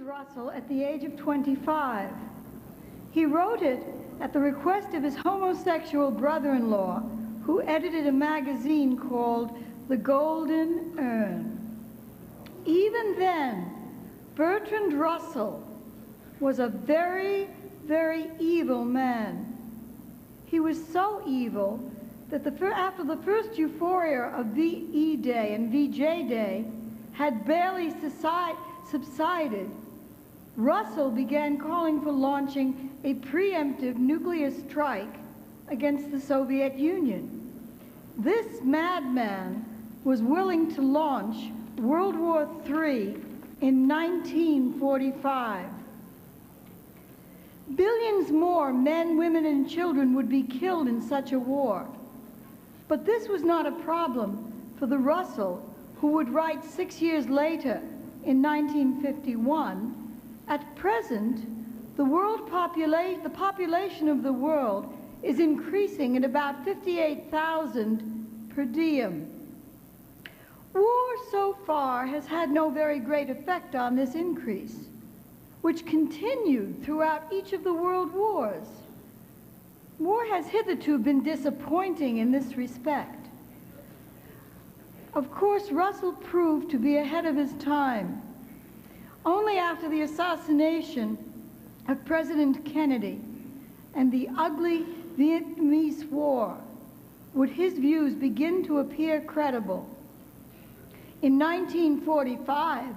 Russell at the age of 25. He wrote it at the request of his homosexual brother-in-law, who edited a magazine called The Golden Urn. Even then, Bertrand Russell was a very, very evil man. He was so evil that after the first euphoria of VE Day and VJ Day had barely subsided, Russell began calling for launching a preemptive nuclear strike against the Soviet Union. This madman was willing to launch World War III in 1945. Billions more men, women, and children would be killed in such a war. But this was not a problem for the Russell who would write 6 years later in 1951, "At present, the population of the world is increasing at about 58,000 per diem. War so far has had no very great effect on this increase, which continued throughout each of the world wars. War has hitherto been disappointing in this respect." Of course, Russell proved to be ahead of his time. Only after the assassination of President Kennedy and the ugly Vietnamese War would his views begin to appear credible. In 1945,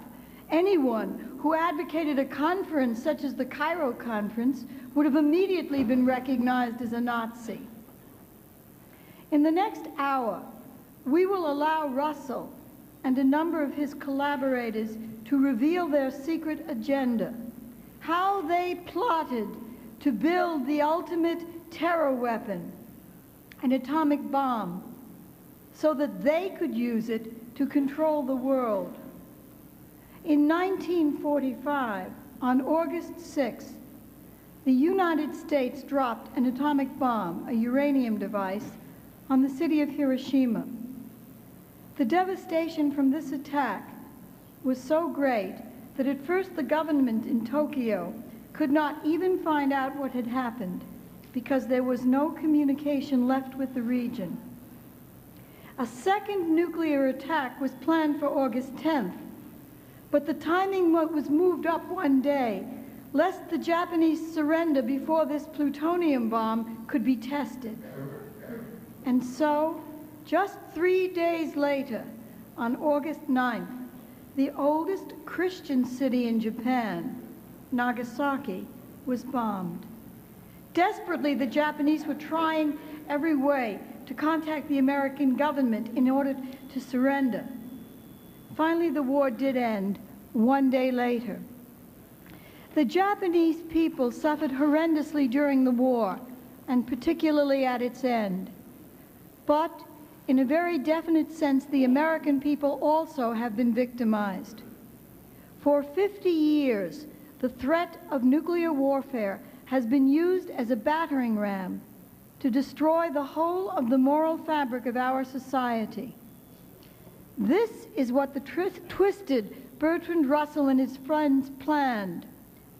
anyone who advocated a conference such as the Cairo Conference would have immediately been recognized as a Nazi. In the next hour, we will allow Russell and a number of his collaborators to reveal their secret agenda, how they plotted to build the ultimate terror weapon, an atomic bomb, so that they could use it to control the world. In 1945, on August 6th, the United States dropped an atomic bomb, a uranium device, on the city of Hiroshima. The devastation from this attack was so great that at first the government in Tokyo could not even find out what had happened because there was no communication left with the region. A second nuclear attack was planned for August 10th, but the timing was moved up one day, lest the Japanese surrender before this plutonium bomb could be tested. And so, just 3 days later, on August 9th, the oldest Christian city in Japan, Nagasaki, was bombed. Desperately, the Japanese were trying every way to contact the American government in order to surrender. Finally, the war did end 1 day later. The Japanese people suffered horrendously during the war, and particularly at its end. But in a very definite sense, the American people also have been victimized. For 50 years, the threat of nuclear warfare has been used as a battering ram to destroy the whole of the moral fabric of our society. This is what the twisted Bertrand Russell and his friends planned,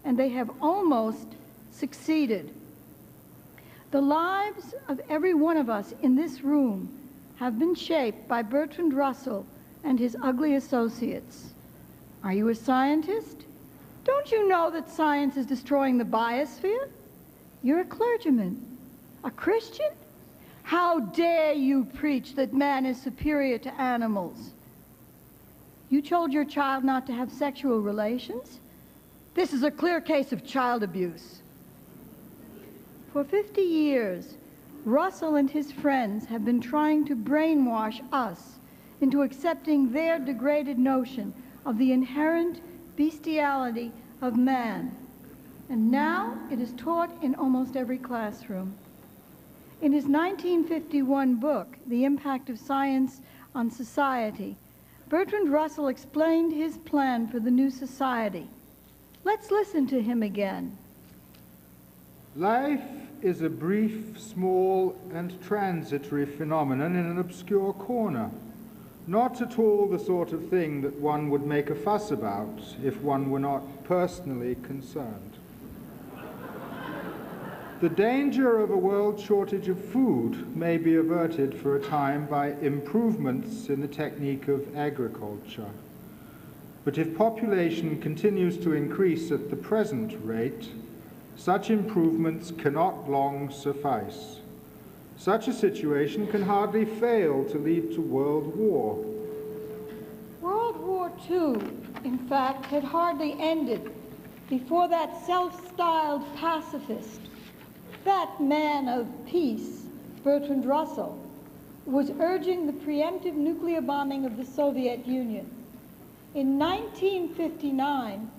and they have almost succeeded. The lives of every one of us in this room have been shaped by Bertrand Russell and his ugly associates. Are you a scientist? Don't you know that science is destroying the biosphere? You're a clergyman. A Christian? How dare you preach that man is superior to animals? You told your child not to have sexual relations? This is a clear case of child abuse. For 50 years, Russell and his friends have been trying to brainwash us into accepting their degraded notion of the inherent bestiality of man. And now it is taught in almost every classroom. In his 1951 book, The Impact of Science on Society, Bertrand Russell explained his plan for the new society. Let's listen to him again. Life is a brief, small, and transitory phenomenon in an obscure corner, not at all the sort of thing that one would make a fuss about if one were not personally concerned. The danger of a world shortage of food may be averted for a time by improvements in the technique of agriculture. But if population continues to increase at the present rate, such improvements cannot long suffice. Such a situation can hardly fail to lead to world war. World War II, in fact, had hardly ended before that self-styled pacifist, that man of peace, Bertrand Russell, was urging the preemptive nuclear bombing of the Soviet Union. In 1959,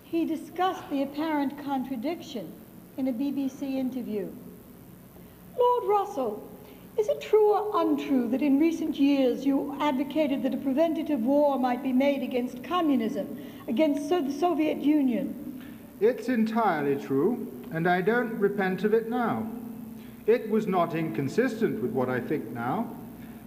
he discussed the apparent contradiction in a BBC interview. Lord Russell, is it true or untrue that in recent years you advocated that a preventative war might be made against communism, against the Soviet Union? It's entirely true, and I don't repent of it now. It was not inconsistent with what I think now.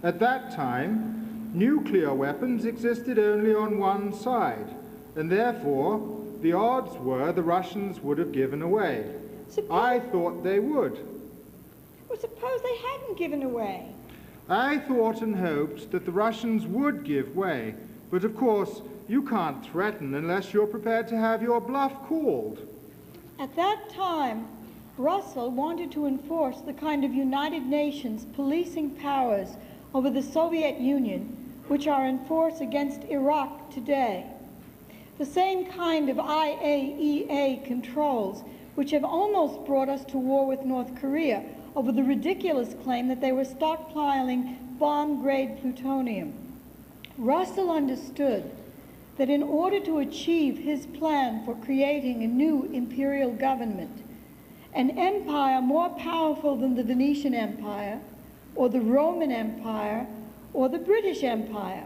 At that time, nuclear weapons existed only on one side, and therefore the odds were the Russians would have given away. I thought they would. Well, suppose they hadn't given away. I thought and hoped that the Russians would give way, but of course you can't threaten unless you're prepared to have your bluff called. At that time, Russell wanted to enforce the kind of United Nations policing powers over the Soviet Union which are in force against Iraq today. The same kind of IAEA controls which have almost brought us to war with North Korea over the ridiculous claim that they were stockpiling bomb-grade plutonium. Russell understood that in order to achieve his plan for creating a new imperial government, an empire more powerful than the Venetian Empire, or the Roman Empire, or the British Empire,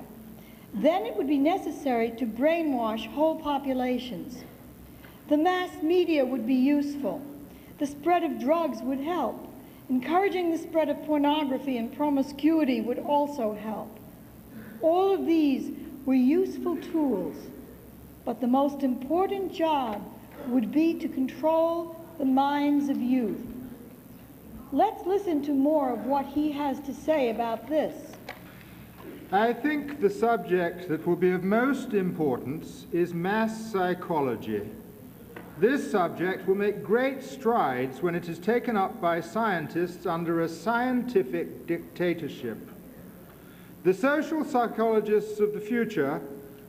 then it would be necessary to brainwash whole populations. The mass media would be useful. The spread of drugs would help. Encouraging the spread of pornography and promiscuity would also help. All of these were useful tools, but the most important job would be to control the minds of youth. Let's listen to more of what he has to say about this. I think the subject that will be of most importance is mass psychology. This subject will make great strides when it is taken up by scientists under a scientific dictatorship. The social psychologists of the future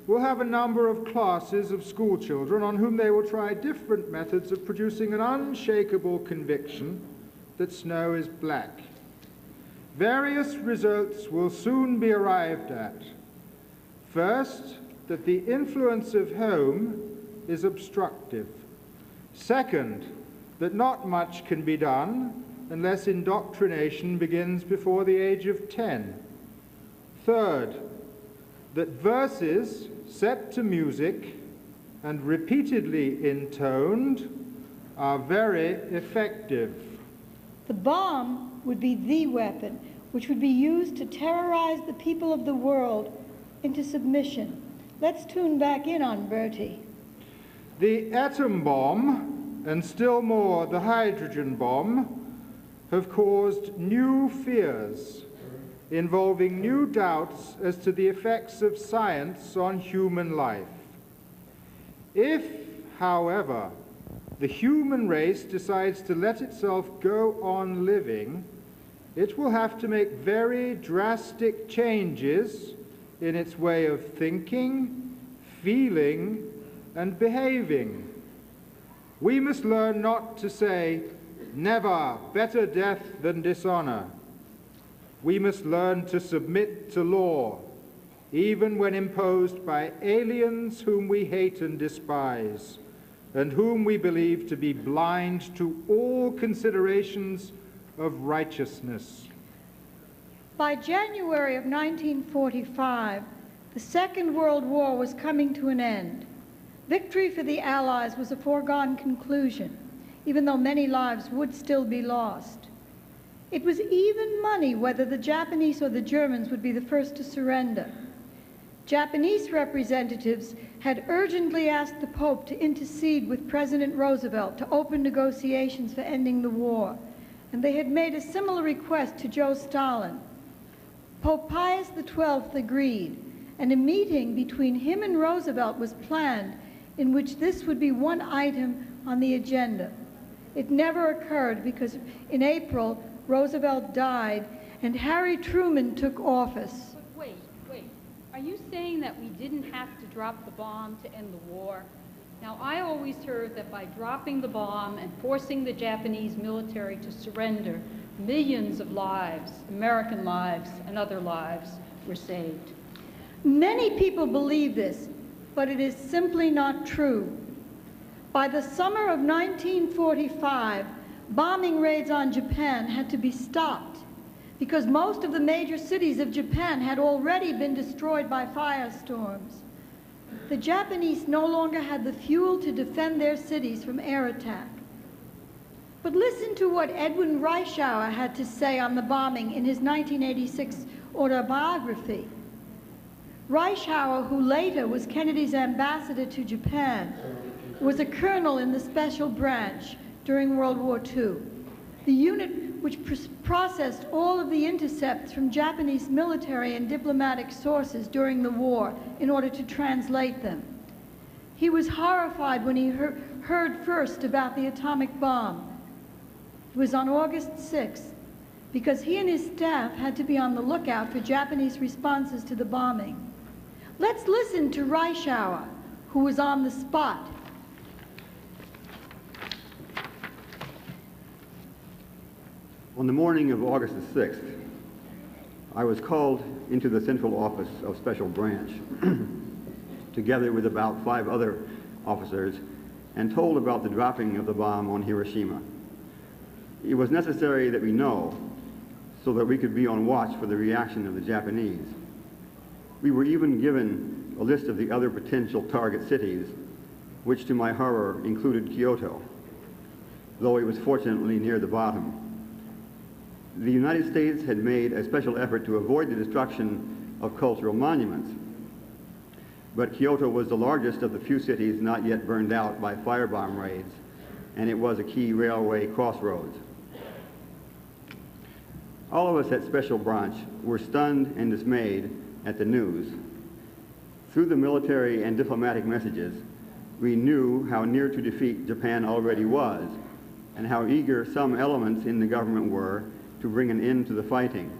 will have a number of classes of school children on whom they will try different methods of producing an unshakable conviction that snow is black. Various results will soon be arrived at. First, that the influence of home is obstructive. Second, that not much can be done unless indoctrination begins before the age of 10. Third, that verses set to music and repeatedly intoned are very effective. The bomb would be the weapon which would be used to terrorize the people of the world into submission. Let's tune back in on Bertie. The atom bomb, and still more the hydrogen bomb, have caused new fears involving new doubts as to the effects of science on human life. If, however, the human race decides to let itself go on living, it will have to make very drastic changes in its way of thinking, feeling, and behaving. We must learn not to say, "Never, better death than dishonor." We must learn to submit to law, even when imposed by aliens whom we hate and despise, and whom we believe to be blind to all considerations of righteousness. By January of 1945, the Second World War was coming to an end. Victory for the Allies was a foregone conclusion, even though many lives would still be lost. It was even money whether the Japanese or the Germans would be the first to surrender. Japanese representatives had urgently asked the Pope to intercede with President Roosevelt to open negotiations for ending the war, and they had made a similar request to Joe Stalin. Pope Pius XII agreed, and a meeting between him and Roosevelt was planned in which this would be one item on the agenda. It never occurred because in April, Roosevelt died and Harry Truman took office. Wait. Are you saying that we didn't have to drop the bomb to end the war? Now, I always heard that by dropping the bomb and forcing the Japanese military to surrender, millions of lives, American lives and other lives, were saved. Many people believe this, but it is simply not true. By the summer of 1945, bombing raids on Japan had to be stopped because most of the major cities of Japan had already been destroyed by firestorms. The Japanese no longer had the fuel to defend their cities from air attack. But listen to what Edwin Reischauer had to say on the bombing in his 1986 autobiography. Reischauer, who later was Kennedy's ambassador to Japan, was a colonel in the Special Branch during World War II, the unit which processed all of the intercepts from Japanese military and diplomatic sources during the war in order to translate them. He was horrified when he heard first about the atomic bomb. It was on August 6th, because he and his staff had to be on the lookout for Japanese responses to the bombing. Let's listen to Reischauer, who was on the spot. On the morning of August the 6th, I was called into the central office of Special Branch, together with about 5 other officers, and told about the dropping of the bomb on Hiroshima. It was necessary that we know so that we could be on watch for the reaction of the Japanese. We were even given a list of the other potential target cities, which to my horror included Kyoto, though it was fortunately near the bottom. The United States had made a special effort to avoid the destruction of cultural monuments, but Kyoto was the largest of the few cities not yet burned out by firebomb raids, and it was a key railway crossroads. All of us at Special Branch were stunned and dismayed at the news. Through the military and diplomatic messages, we knew how near to defeat Japan already was, and how eager some elements in the government were to bring an end to the fighting.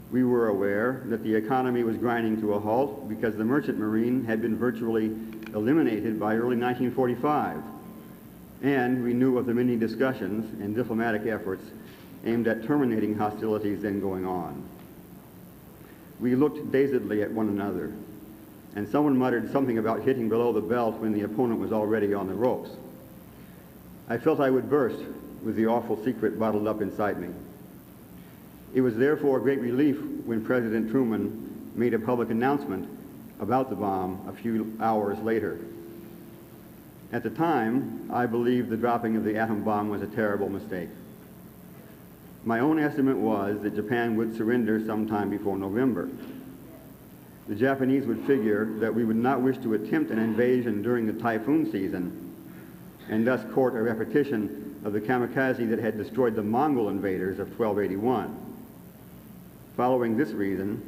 We were aware that the economy was grinding to a halt because the merchant marine had been virtually eliminated by early 1945. And we knew of the many discussions and diplomatic efforts aimed at terminating hostilities then going on. We looked dazedly at one another, and someone muttered something about hitting below the belt when the opponent was already on the ropes. I felt I would burst with the awful secret bottled up inside me. It was therefore a great relief when President Truman made a public announcement about the bomb a few hours later. At the time, I believed the dropping of the atom bomb was a terrible mistake. My own estimate was that Japan would surrender sometime before November. The Japanese would figure that we would not wish to attempt an invasion during the typhoon season, and thus court a repetition of the kamikaze that had destroyed the Mongol invaders of 1281. Following this reasoning,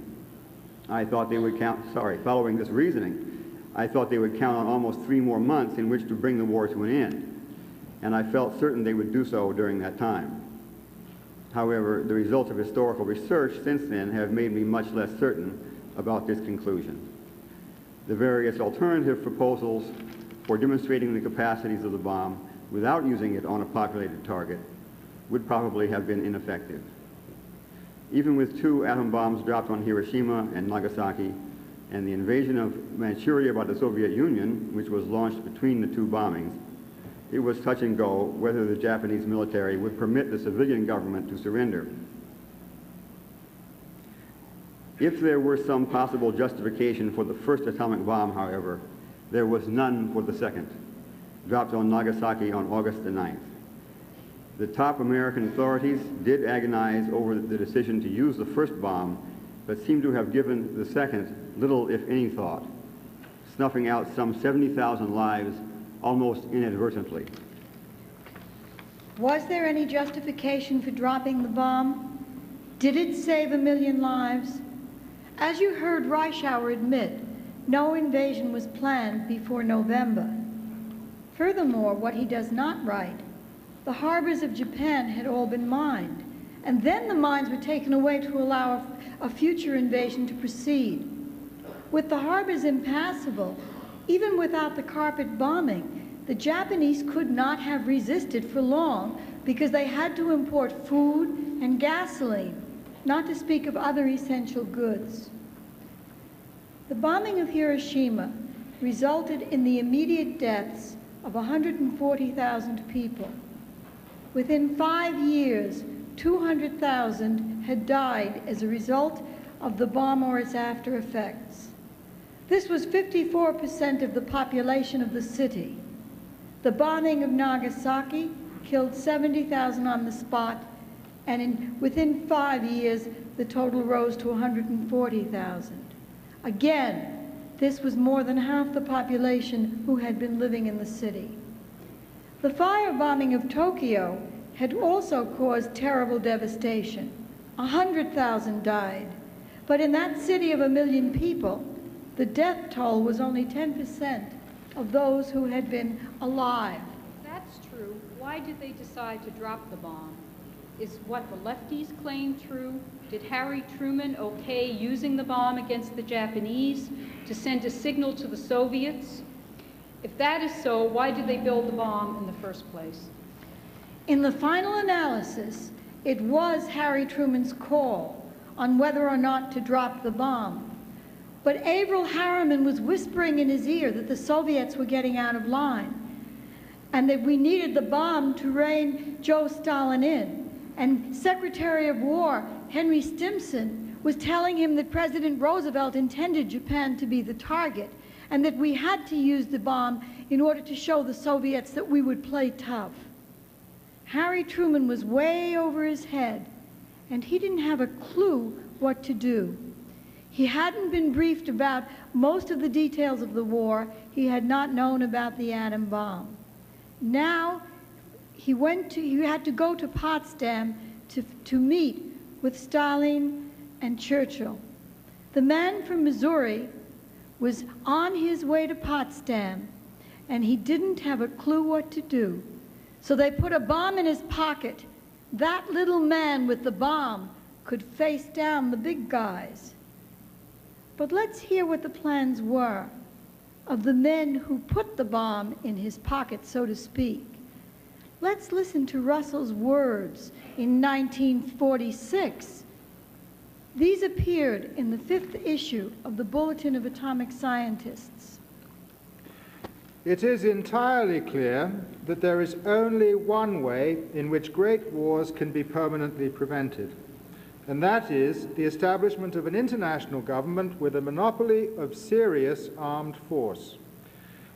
I thought they would count on almost 3 more months in which to bring the war to an end, and I felt certain they would do so during that time. However, the results of historical research since then have made me much less certain about this conclusion. The various alternative proposals for demonstrating the capacities of the bomb without using it on a populated target would probably have been ineffective. Even with 2 atom bombs dropped on Hiroshima and Nagasaki, and the invasion of Manchuria by the Soviet Union, which was launched between the 2 bombings, it was touch and go whether the Japanese military would permit the civilian government to surrender. If there were some possible justification for the first atomic bomb, however, there was none for the second, dropped on Nagasaki on August the 9th. The top American authorities did agonize over the decision to use the first bomb but seem to have given the second little, if any, thought, snuffing out some 70,000 lives almost inadvertently. Was there any justification for dropping the bomb? Did it save 1 million lives? As you heard Reischauer admit, no invasion was planned before November. Furthermore, what he does not write, the harbors of Japan had all been mined, and then the mines were taken away to allow a future invasion to proceed. With the harbors impassable, even without the carpet bombing, the Japanese could not have resisted for long because they had to import food and gasoline, not to speak of other essential goods. The bombing of Hiroshima resulted in the immediate deaths of 140,000 people. Within 5 years, 200,000 had died as a result of the bomb or its after effects. This was 54% of the population of the city. The bombing of Nagasaki killed 70,000 on the spot, and within 5 years, the total rose to 140,000. Again, this was more than half the population who had been living in the city. The firebombing of Tokyo had also caused terrible devastation. 100,000 died, but in that city of 1 million people, the death toll was only 10% of those who had been alive. If that's true, why did they decide to drop the bomb? Is what the lefties claim true? Did Harry Truman okay using the bomb against the Japanese to send a signal to the Soviets? If that is so, why did they build the bomb in the first place? In the final analysis, it was Harry Truman's call on whether or not to drop the bomb. But Averell Harriman was whispering in his ear that the Soviets were getting out of line and that we needed the bomb to rein Joe Stalin in. And Secretary of War Henry Stimson was telling him that President Roosevelt intended Japan to be the target and that we had to use the bomb in order to show the Soviets that we would play tough. Harry Truman was way over his head, and he didn't have a clue what to do. He hadn't been briefed about most of the details of the war. He had not known about the atom bomb. Now, he had to go to Potsdam to meet with Stalin and Churchill. The man from Missouri was on his way to Potsdam, and he didn't have a clue what to do. So they put a bomb in his pocket. That little man with the bomb could face down the big guys. But let's hear what the plans were of the men who put the bomb in his pocket, so to speak. Let's listen to Russell's words in 1946. These appeared in the 5th issue of the Bulletin of Atomic Scientists. It is entirely clear that there is only one way in which great wars can be permanently prevented, and that is the establishment of an international government with a monopoly of serious armed force.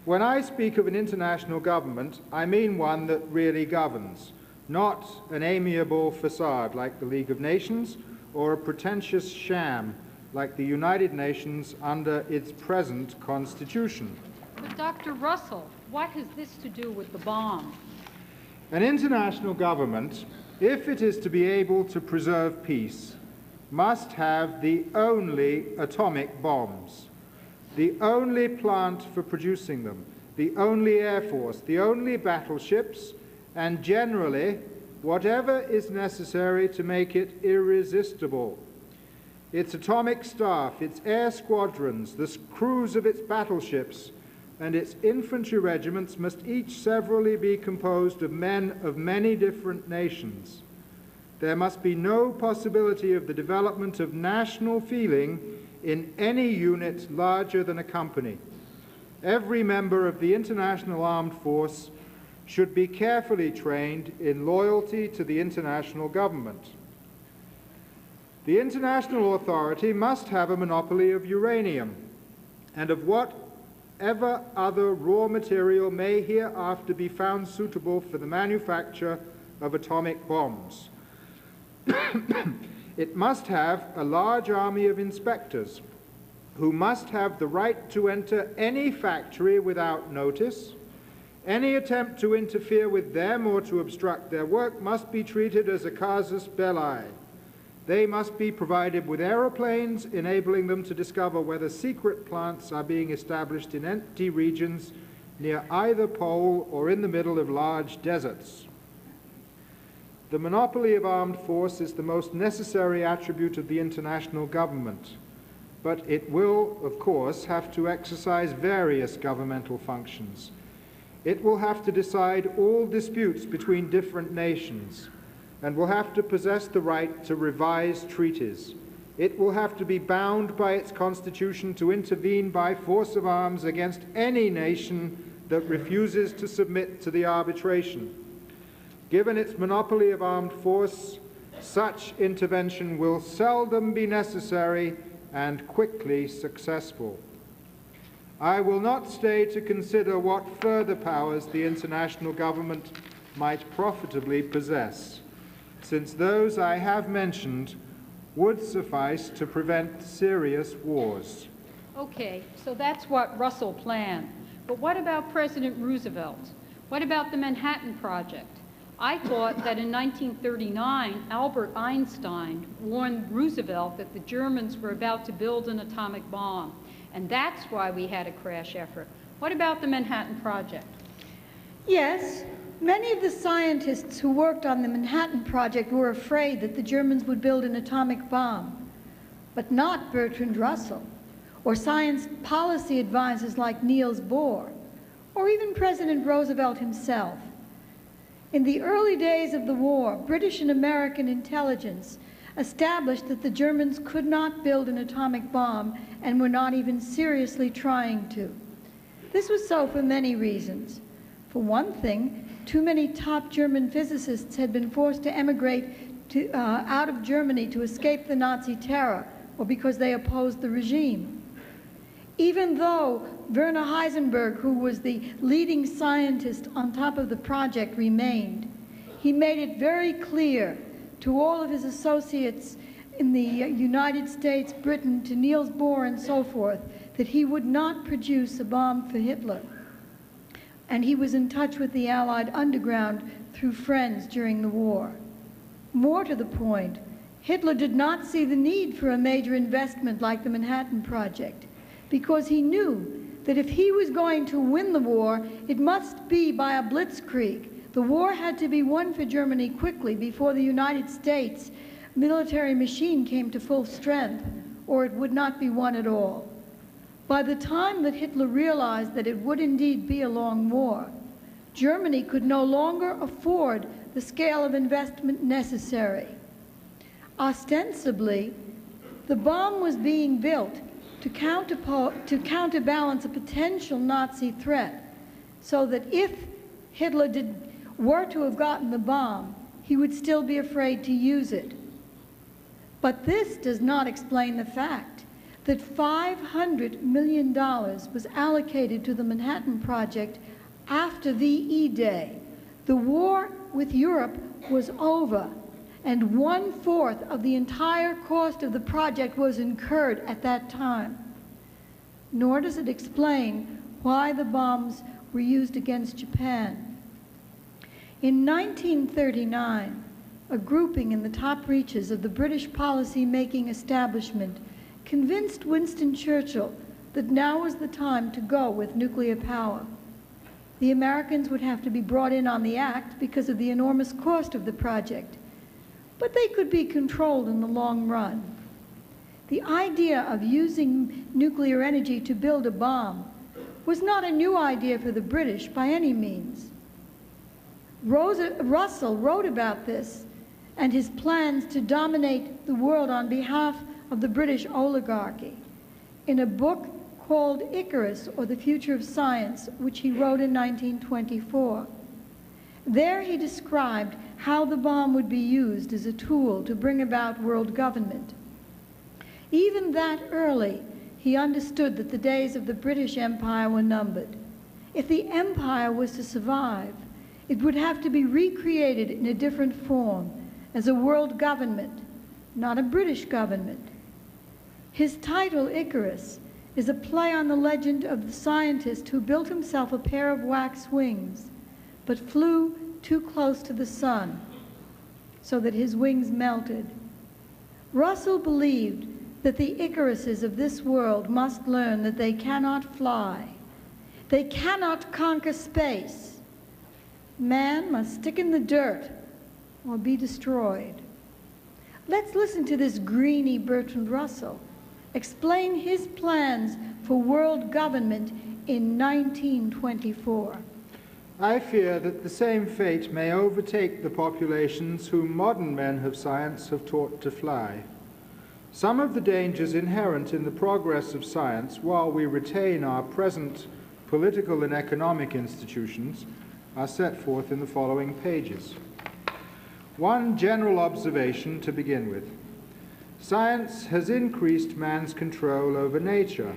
When I speak of an international government, I mean one that really governs, not an amiable facade like the League of Nations or a pretentious sham like the United Nations under its present constitution. But Dr. Russell, what has this to do with the bomb? An international government, if it is to be able to preserve peace, must have the only atomic bombs, the only plant for producing them, the only air force, the only battleships, and generally whatever is necessary to make it irresistible. Its atomic staff, its air squadrons, the crews of its battleships, and its infantry regiments must each severally be composed of men of many different nations. There must be no possibility of the development of national feeling in any unit larger than a company. Every member of the international armed force should be carefully trained in loyalty to the international government. The international authority must have a monopoly of uranium and of whatever other raw material may hereafter be found suitable for the manufacture of atomic bombs. It must have a large army of inspectors who must have the right to enter any factory without notice. Any attempt to interfere with them or to obstruct their work must be treated as a casus belli. They must be provided with aeroplanes, enabling them to discover whether secret plants are being established in empty regions near either pole or in the middle of large deserts. The monopoly of armed force is the most necessary attribute of the international government, but it will, of course, have to exercise various governmental functions. It will have to decide all disputes between different nations, and will have to possess the right to revise treaties. It will have to be bound by its constitution to intervene by force of arms against any nation that refuses to submit to the arbitration. Given its monopoly of armed force, such intervention will seldom be necessary and quickly successful. I will not stay to consider what further powers the international government might profitably possess, since those I have mentioned would suffice to prevent serious wars. Okay, so that's what Russell planned. But what about President Roosevelt? What about the Manhattan Project? I thought that in 1939, Albert Einstein warned Roosevelt that the Germans were about to build an atomic bomb, and that's why we had a crash effort. What about the Manhattan Project? Yes, many of the scientists who worked on the Manhattan Project were afraid that the Germans would build an atomic bomb, but not Bertrand Russell, or science policy advisors like Niels Bohr, or even President Roosevelt himself. In the early days of the war, British and American intelligence established that the Germans could not build an atomic bomb and were not even seriously trying to. This was so for many reasons. For one thing, too many top German physicists had been forced to emigrate out of Germany to escape the Nazi terror, or because they opposed the regime. Even though Werner Heisenberg, who was the leading scientist on top of the project, remained, he made it very clear to all of his associates in the United States, Britain, to Niels Bohr and so forth, that he would not produce a bomb for Hitler. And he was in touch with the Allied underground through friends during the war. More to the point, Hitler did not see the need for a major investment like the Manhattan Project, because he knew that if he was going to win the war, it must be by a blitzkrieg. The war had to be won for Germany quickly before the United States military machine came to full strength, or it would not be won at all. By the time that Hitler realized that it would indeed be a long war, Germany could no longer afford the scale of investment necessary. Ostensibly, the bomb was being built to counterbalance a potential Nazi threat, so that if Hitler were to have gotten the bomb, he would still be afraid to use it. But this does not explain the fact that $500 million was allocated to the Manhattan Project after VE Day. The war with Europe was over, and 1/4 of the entire cost of the project was incurred at that time. Nor does it explain why the bombs were used against Japan. In 1939, a grouping in the top reaches of the British policy-making establishment convinced Winston Churchill that now was the time to go with nuclear power. The Americans would have to be brought in on the act because of the enormous cost of the project, but they could be controlled in the long run. The idea of using nuclear energy to build a bomb was not a new idea for the British by any means. Russell wrote about this and his plans to dominate the world on behalf of the British oligarchy in a book called Icarus, or The Future of Science, which he wrote in 1924. There he described how the bomb would be used as a tool to bring about world government. Even that early, he understood that the days of the British Empire were numbered. If the empire was to survive, it would have to be recreated in a different form, as a world government, not a British government. His title, Icarus, is a play on the legend of the scientist who built himself a pair of wax wings, but flew too close to the sun, so that his wings melted. Russell believed that the Icaruses of this world must learn that they cannot fly. They cannot conquer space. Man must stick in the dirt or be destroyed. Let's listen to this greeny Bertrand Russell explain his plans for world government in 1924. I fear that the same fate may overtake the populations whom modern men of science have taught to fly. Some of the dangers inherent in the progress of science, while we retain our present political and economic institutions, are set forth in the following pages. One general observation to begin with. Science has increased man's control over nature,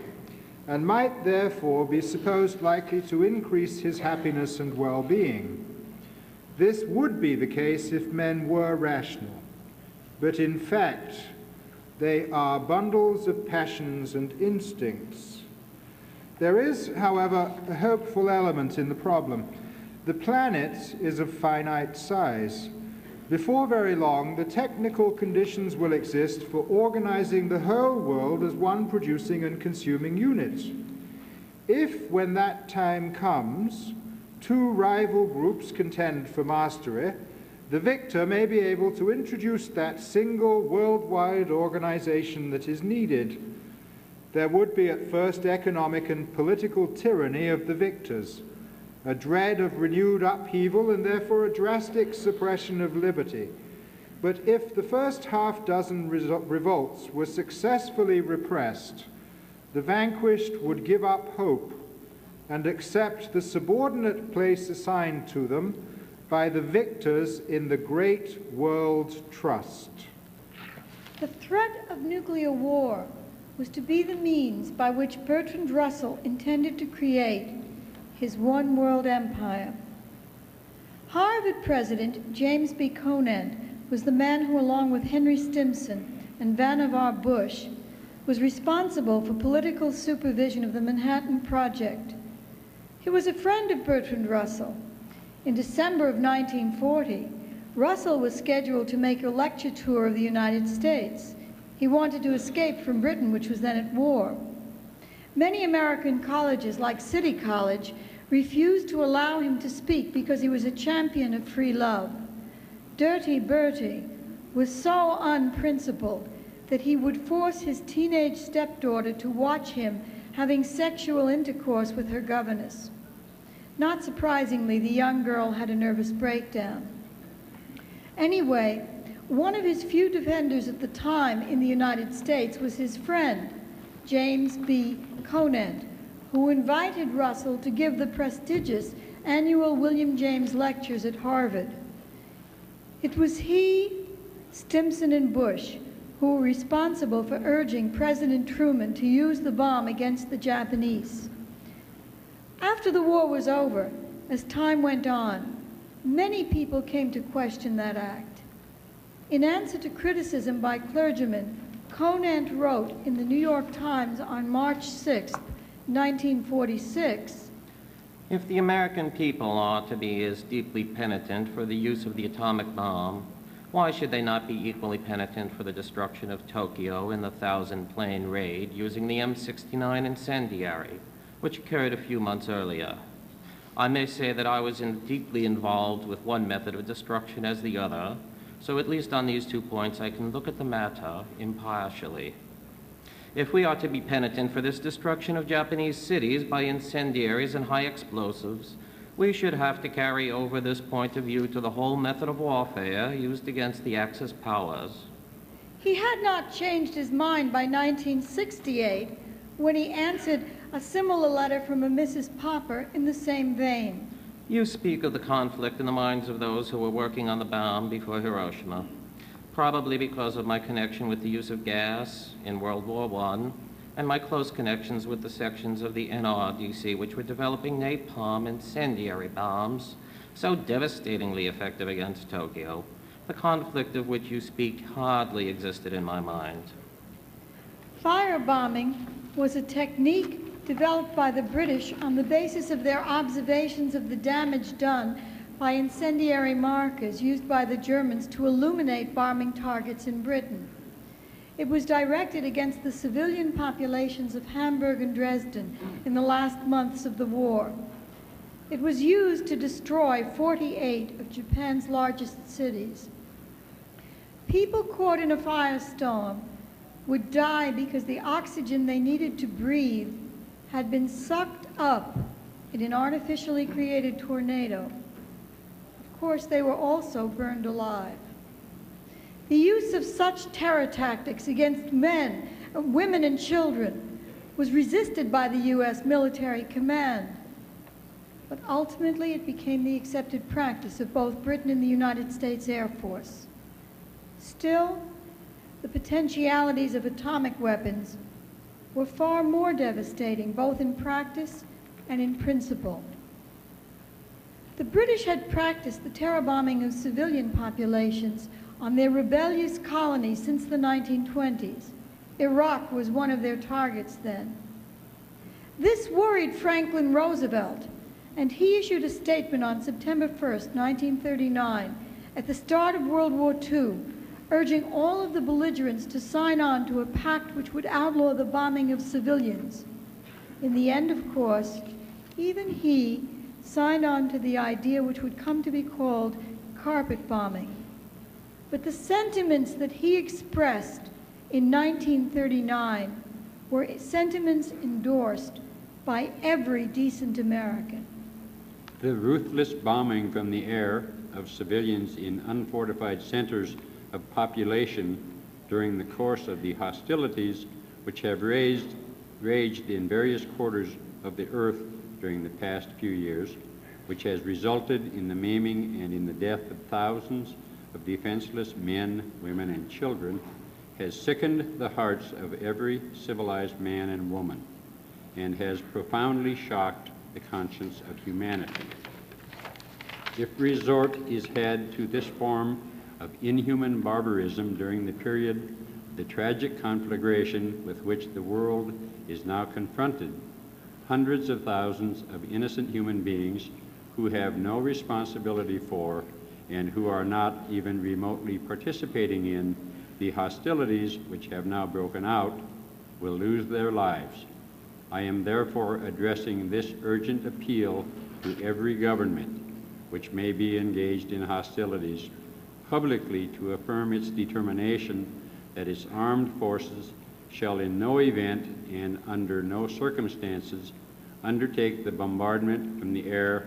and might therefore be supposed likely to increase his happiness and well-being. This would be the case if men were rational, but in fact they are bundles of passions and instincts. There is, however, a hopeful element in the problem. The planet is of finite size. Before very long, the technical conditions will exist for organizing the whole world as one producing and consuming unit. If, when that time comes, two rival groups contend for mastery, the victor may be able to introduce that single worldwide organization that is needed. There would be at first economic and political tyranny of the victors, a dread of renewed upheaval, and therefore a drastic suppression of liberty. But if the first half-dozen revolts were successfully repressed, the vanquished would give up hope and accept the subordinate place assigned to them by the victors in the great world trust. The threat of nuclear war was to be the means by which Bertrand Russell intended to create his one world empire. Harvard President James B. Conant was the man who, along with Henry Stimson and Vannevar Bush, was responsible for political supervision of the Manhattan Project. He was a friend of Bertrand Russell. In December of 1940, Russell was scheduled to make a lecture tour of the United States. He wanted to escape from Britain, which was then at war. Many American colleges, like City College, refused to allow him to speak because he was a champion of free love. Dirty Bertie was so unprincipled that he would force his teenage stepdaughter to watch him having sexual intercourse with her governess. Not surprisingly, the young girl had a nervous breakdown. Anyway, one of his few defenders at the time in the United States was his friend, James B. Conant, who invited Russell to give the prestigious annual William James Lectures at Harvard. It was he, Stimson, and Bush who were responsible for urging President Truman to use the bomb against the Japanese. After the war was over, as time went on, many people came to question that act. In answer to criticism by clergymen, Conant wrote in the New York Times on March 6, 1946, "If the American people are to be as deeply penitent for the use of the atomic bomb, why should they not be equally penitent for the destruction of Tokyo in the 1,000-plane raid using the M69 incendiary, which occurred a few months earlier? I may say that I was deeply involved with one method of destruction as the other, so at least on these 2 points I can look at the matter impartially. If we are to be penitent for this destruction of Japanese cities by incendiaries and high explosives, we should have to carry over this point of view to the whole method of warfare used against the Axis powers." He had not changed his mind by 1968 when he answered a similar letter from a Mrs. Popper in the same vein. You speak of the conflict in the minds of those who were working on the bomb before Hiroshima, probably because of my connection with the use of gas in World War I and my close connections with the sections of the NRDC which were developing napalm incendiary bombs so devastatingly effective against Tokyo, the conflict of which you speak hardly existed in my mind. Firebombing was a technique developed by the British on the basis of their observations of the damage done by incendiary markers used by the Germans to illuminate bombing targets in Britain. It was directed against the civilian populations of Hamburg and Dresden in the last months of the war. It was used to destroy 48 of Japan's largest cities. People caught in a firestorm would die because the oxygen they needed to breathe had been sucked up in an artificially created tornado. Of course, they were also burned alive. The use of such terror tactics against men, women, and children was resisted by the U.S. military command, but ultimately it became the accepted practice of both Britain and the United States Air Force. Still, the potentialities of atomic weapons were far more devastating, both in practice and in principle. The British had practiced the terror bombing of civilian populations on their rebellious colonies since the 1920s. Iraq was one of their targets then. This worried Franklin Roosevelt, and he issued a statement on September 1st, 1939, at the start of World War II, urging all of the belligerents to sign on to a pact which would outlaw the bombing of civilians. In the end, of course, even he signed on to the idea which would come to be called carpet bombing. But the sentiments that he expressed in 1939 were sentiments endorsed by every decent American. The ruthless bombing from the air of civilians in unfortified centers of population during the course of the hostilities which have raged in various quarters of the earth during the past few years, which has resulted in the maiming and in the death of thousands of defenseless men, women, and children, has sickened the hearts of every civilized man and woman, and has profoundly shocked the conscience of humanity. If resort is had to this form of inhuman barbarism during the period of the tragic conflagration with which the world is now confronted, hundreds of thousands of innocent human beings who have no responsibility for and who are not even remotely participating in the hostilities which have now broken out will lose their lives. I am therefore addressing this urgent appeal to every government which may be engaged in hostilities publicly to affirm its determination that its armed forces shall in no event and under no circumstances undertake the bombardment from the air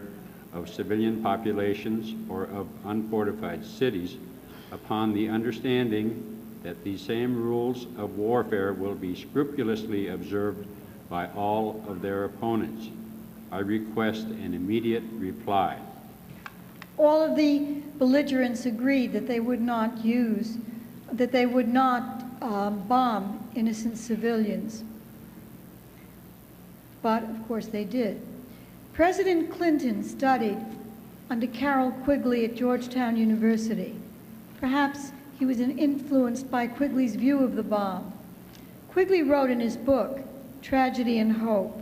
of civilian populations or of unfortified cities upon the understanding that these same rules of warfare will be scrupulously observed by all of their opponents. I request an immediate reply. All of the belligerents agreed that they would not bomb innocent civilians. But, of course, they did. President Clinton studied under Carroll Quigley at Georgetown University. Perhaps he was influenced by Quigley's view of the bomb. Quigley wrote in his book, Tragedy and Hope,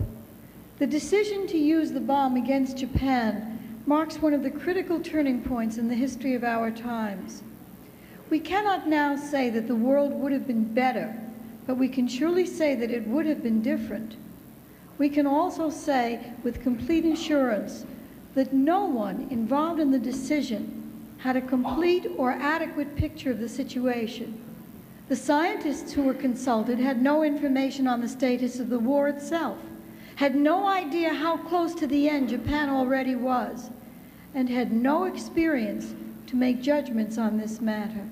"The decision to use the bomb against Japan marks one of the critical turning points in the history of our times. We cannot now say that the world would have been better, but we can surely say that it would have been different. We can also say with complete assurance that no one involved in the decision had a complete or adequate picture of the situation. The scientists who were consulted had no information on the status of the war itself, had no idea how close to the end Japan already was, and had no experience to make judgments on this matter.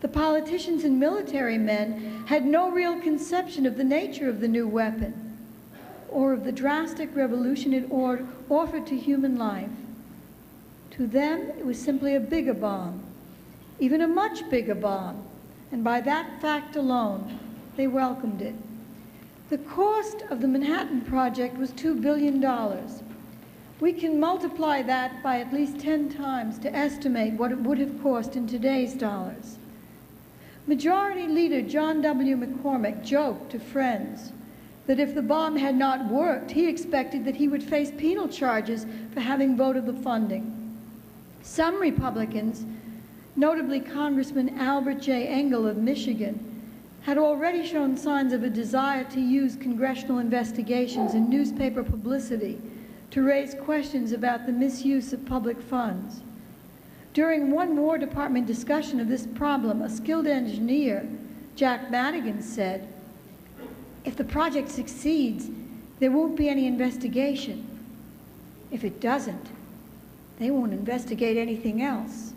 The politicians and military men had no real conception of the nature of the new weapon or of the drastic revolution it offered to human life. To them, it was simply a bigger bomb, even a much bigger bomb, and by that fact alone, they welcomed it. The cost of the Manhattan Project was $2 billion. We can multiply that by at least 10 times to estimate what it would have cost in today's dollars. Majority Leader John W. McCormick joked to friends that if the bomb had not worked, he expected that he would face penal charges for having voted the funding. Some Republicans, notably Congressman Albert J. Engel of Michigan, had already shown signs of a desire to use congressional investigations and newspaper publicity to raise questions about the misuse of public funds. During one War Department discussion of this problem, a skilled engineer, Jack Madigan, said, "If the project succeeds, there won't be any investigation. If it doesn't, they won't investigate anything else."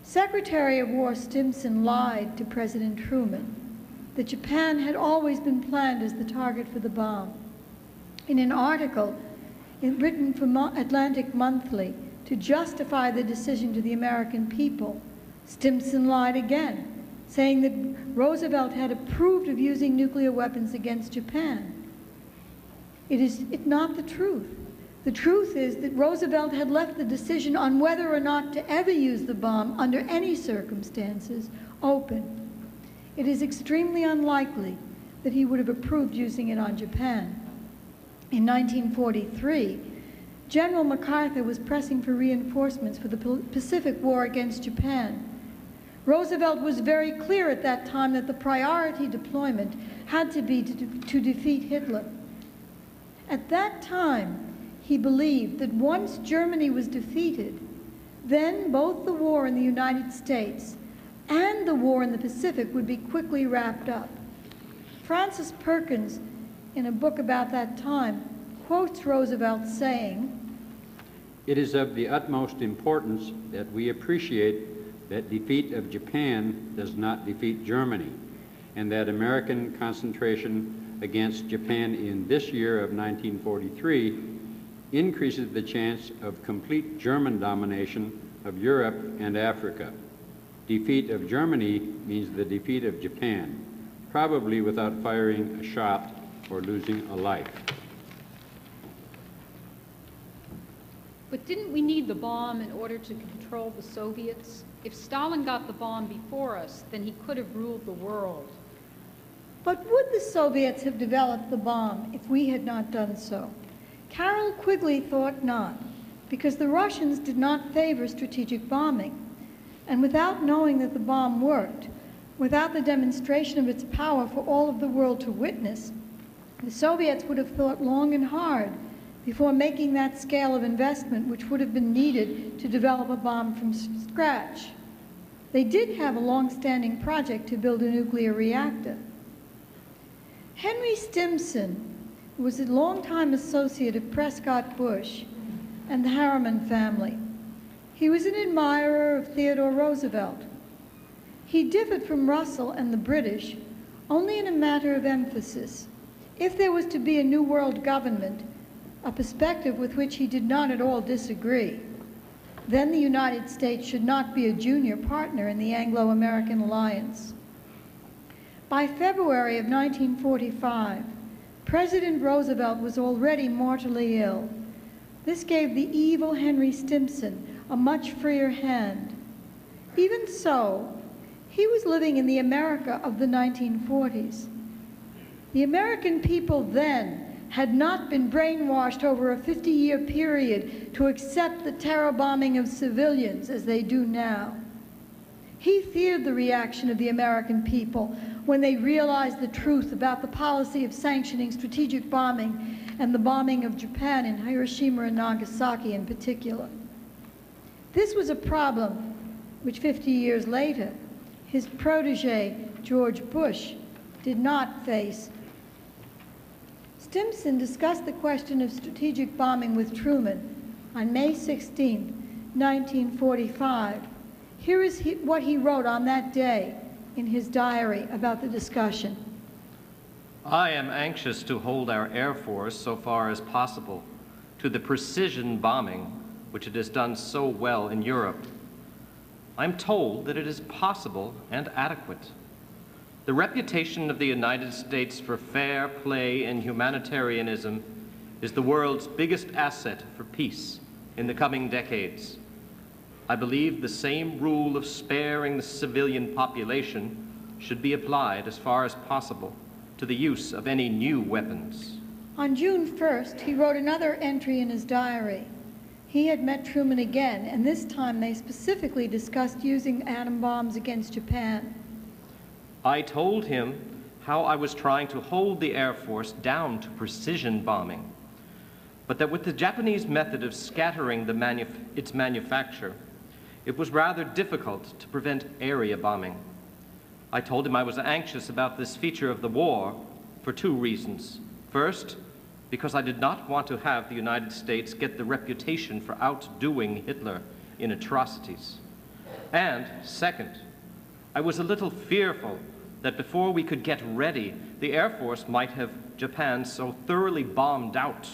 Secretary of War Stimson lied to President Truman that Japan had always been planned as the target for the bomb. In an article written for Atlantic Monthly to justify the decision to the American people, Stimson lied again, saying that Roosevelt had approved of using nuclear weapons against Japan. It's not the truth. The truth is that Roosevelt had left the decision on whether or not to ever use the bomb under any circumstances open. It is extremely unlikely that he would have approved using it on Japan. In 1943, General MacArthur was pressing for reinforcements for the Pacific War against Japan. Roosevelt was very clear at that time that the priority deployment had to be to defeat Hitler. At that time, he believed that once Germany was defeated, then both the war in the United States and the war in the Pacific would be quickly wrapped up. Francis Perkins, in a book about that time, quotes Roosevelt saying, "It is of the utmost importance that we appreciate that defeat of Japan does not defeat Germany, and that American concentration against Japan in this year of 1943 increases the chance of complete German domination of Europe and Africa. Defeat of Germany means the defeat of Japan, probably without firing a shot or losing a life." But didn't we need the bomb in order to control the Soviets? If Stalin got the bomb before us, then he could have ruled the world. But would the Soviets have developed the bomb if we had not done so? Carroll Quigley thought not, because the Russians did not favor strategic bombing. And without knowing that the bomb worked, without the demonstration of its power for all of the world to witness, the Soviets would have thought long and hard before making that scale of investment which would have been needed to develop a bomb from scratch. They did have a long-standing project to build a nuclear reactor. Henry Stimson was a longtime associate of Prescott Bush and the Harriman family. He was an admirer of Theodore Roosevelt. He differed from Russell and the British only in a matter of emphasis. If there was to be a New World government, a perspective with which he did not at all disagree, then the United States should not be a junior partner in the Anglo-American alliance. By February of 1945, President Roosevelt was already mortally ill. This gave the evil Henry Stimson a much freer hand. Even so, he was living in the America of the 1940s. The American people then had not been brainwashed over a 50-year period to accept the terror bombing of civilians as they do now. He feared the reaction of the American people when they realized the truth about the policy of sanctioning strategic bombing and the bombing of Japan in Hiroshima and Nagasaki in particular. This was a problem which 50 years later, his protege, George Bush, did not face. Stimson discussed the question of strategic bombing with Truman on May 16, 1945. Here is what he wrote on that day in his diary about the discussion. I am anxious to hold our Air Force so far as possible to the precision bombing which it has done so well in Europe. I'm told that it is possible and adequate. The reputation of the United States for fair play and humanitarianism is the world's biggest asset for peace in the coming decades. I believe the same rule of sparing the civilian population should be applied as far as possible to the use of any new weapons. On June 1st, he wrote another entry in his diary. He had met Truman again, and this time they specifically discussed using atom bombs against Japan. I told him how I was trying to hold the Air Force down to precision bombing, but that with the Japanese method of scattering its manufacture, it was rather difficult to prevent area bombing. I told him I was anxious about this feature of the war for two reasons. First, because I did not want to have the United States get the reputation for outdoing Hitler in atrocities. And second, I was a little fearful that before we could get ready, the Air Force might have Japan so thoroughly bombed out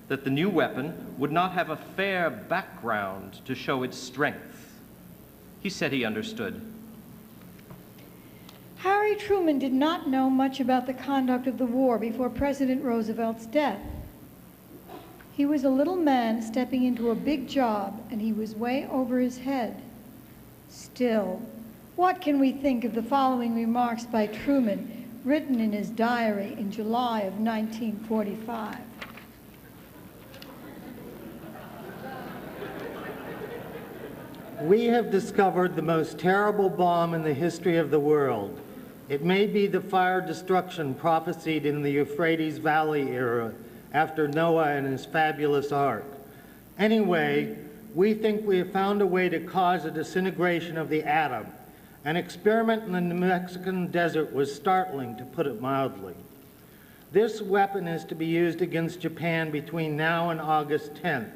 that the new weapon would not have a fair background to show its strength. He said he understood. Harry Truman did not know much about the conduct of the war before President Roosevelt's death. He was a little man stepping into a big job, and he was way over his head. Still, what can we think of the following remarks by Truman, written in his diary in July of 1945? We have discovered the most terrible bomb in the history of the world. It may be the fire destruction prophesied in the Euphrates Valley era after Noah and his fabulous ark. Anyway, we think we have found a way to cause a disintegration of the atom. An experiment in the New Mexican desert was startling, to put it mildly. This weapon is to be used against Japan between now and August 10th.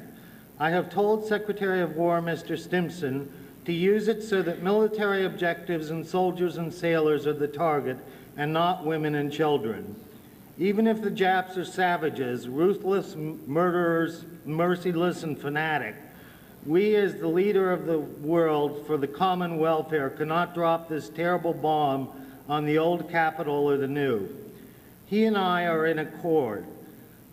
I have told Secretary of War Mr. Stimson to use it so that military objectives and soldiers and sailors are the target and not women and children. Even if the Japs are savages, ruthless murderers, merciless and fanatic, we as the leader of the world for the common welfare cannot drop this terrible bomb on the old capital or the new. He and I are in accord.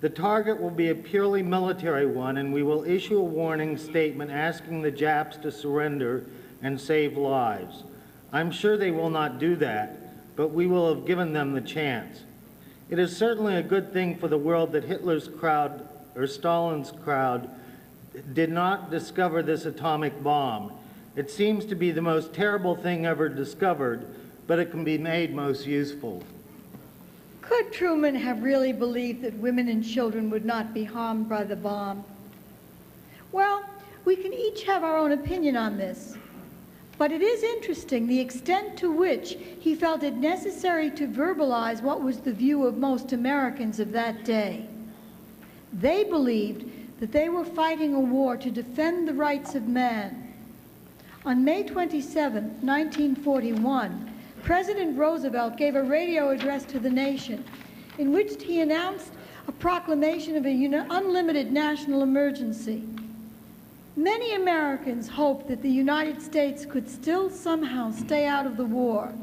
The target will be a purely military one, and we will issue a warning statement asking the Japs to surrender and save lives. I'm sure they will not do that, but we will have given them the chance. It is certainly a good thing for the world that Hitler's crowd, or Stalin's crowd, did not discover this atomic bomb. It seems to be the most terrible thing ever discovered, but it can be made most useful. Could Truman have really believed that women and children would not be harmed by the bomb? Well, we can each have our own opinion on this. But it is interesting the extent to which he felt it necessary to verbalize what was the view of most Americans of that day. They believed that they were fighting a war to defend the rights of man. On May 27, 1941, President Roosevelt gave a radio address to the nation in which he announced a proclamation of an unlimited national emergency. Many Americans hoped that the United States could still somehow stay out of the war,